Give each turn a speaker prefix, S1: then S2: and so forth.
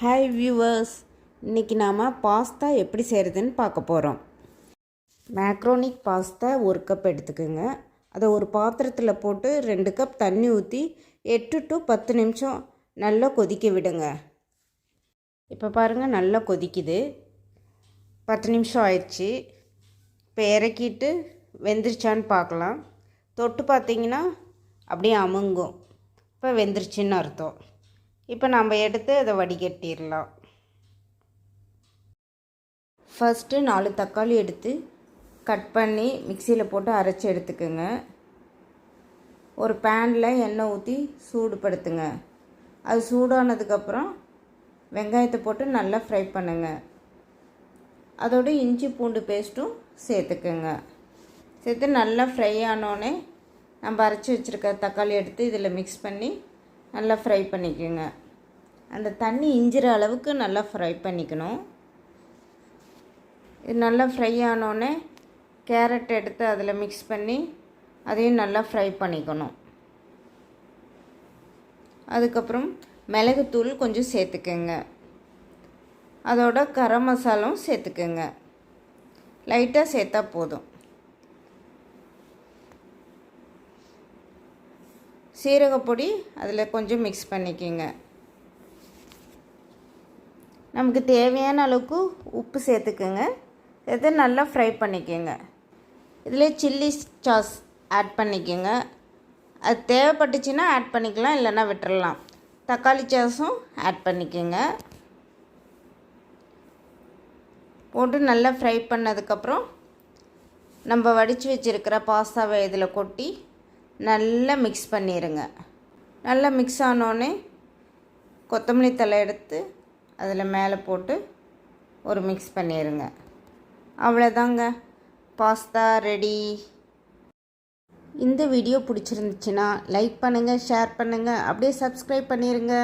S1: Hi viewers, இன்றைக்கி நாம் pasta எப்படி செய்கிறதுன்னு பார்க்க போகிறோம். மேக்ரோனிக் பாஸ்தா 1 கப் எடுத்துக்கோங்க. அதை ஒரு பாத்திரத்தில் போட்டு 2 கப் தண்ணி ஊற்றி 8 to 10 நிமிஷம் நல்லா கொதிக்க விடுங்க. இப்போ பாருங்கள், நல்லா கொதிக்குது. 10 நிமிஷம் ஆயிடுச்சு. இப்போ இறக்கிட்டு வெந்துருச்சான்னு பார்க்கலாம். தொட்டு பார்த்திங்கன்னா அப்படியே அமுங்கும். இப்போ வெந்துருச்சுன்னு அர்த்தம். இப்போ நம்ம எடுத்து அதை வடிகட்டிடலாம். ஃபஸ்ட்டு 4 தக்காளி எடுத்து கட் பண்ணி மிக்சியில் போட்டு அரைச்சி எடுத்துக்கோங்க. ஒரு பேனில் எண்ணெய் ஊற்றி சூடுபடுத்துங்க. அது சூடானதுக்கப்புறம் வெங்காயத்தை போட்டு நல்லா ஃப்ரை பண்ணுங்க. அதோடு இஞ்சி பூண்டு பேஸ்ட்டும் சேர்த்துக்குங்க. சேர்த்து நல்லா ஃப்ரை ஆனோடனே நம்ம அரைச்சி வச்சுருக்க தக்காளி எடுத்து இதில் மிக்ஸ் பண்ணி நல்லா ஃப்ரை பண்ணிக்கோங்க. அந்த தண்ணி இஞ்சிற அளவுக்கு நல்லா ஃப்ரை பண்ணிக்கணும். இது நல்லா ஃப்ரை ஆனோடனே கேரட் எடுத்து அதில் மிக்ஸ் பண்ணி அதையும் நல்லா ஃப்ரை பண்ணிக்கணும். அதுக்கப்புறம் மிளகுத்தூள் கொஞ்சம் சேர்த்துக்கோங்க. அதோட கரம் மசாலாவும் சேர்த்துக்கோங்க. லைட்டாக சேர்த்தா போதும். சீரகப்பொடி அதில் கொஞ்சம் மிக்ஸ் பண்ணிக்கோங்க. நமக்கு தேவையான அளவுக்கு உப்பு சேர்த்துக்கோங்க. சேர்த்து நல்லா ஃப்ரை பண்ணிக்கோங்க. இதில் சில்லி சாஸ் ஆட் பண்ணிக்கோங்க. அது தேவைப்பட்டுச்சுன்னா ஆட் பண்ணிக்கலாம், இல்லைன்னா விட்டுறலாம். தக்காளி சாஸும் ஆட் பண்ணிக்கோங்க. போட்டு நல்லா ஃப்ரை பண்ணதுக்கப்புறம் நம்ம வடித்து வச்சுருக்கிற பாஸ்தாவை இதில் கொட்டி நல்லா மிக்ஸ் பண்ணிடுங்க. நல்லா மிக்ஸ் ஆனோடனே கொத்தமல்லி தழை எடுத்து அதில் மேலே போட்டு ஒரு மிக்ஸ் பண்ணிடுங்க. அவ்வளோதாங்க, பாஸ்தா ரெடி. இந்த வீடியோ பிடிச்சிருந்துச்சுன்னா லைக் பண்ணுங்கள், ஷேர் பண்ணுங்கள், அப்படியே சப்ஸ்கிரைப் பண்ணிடுங்க.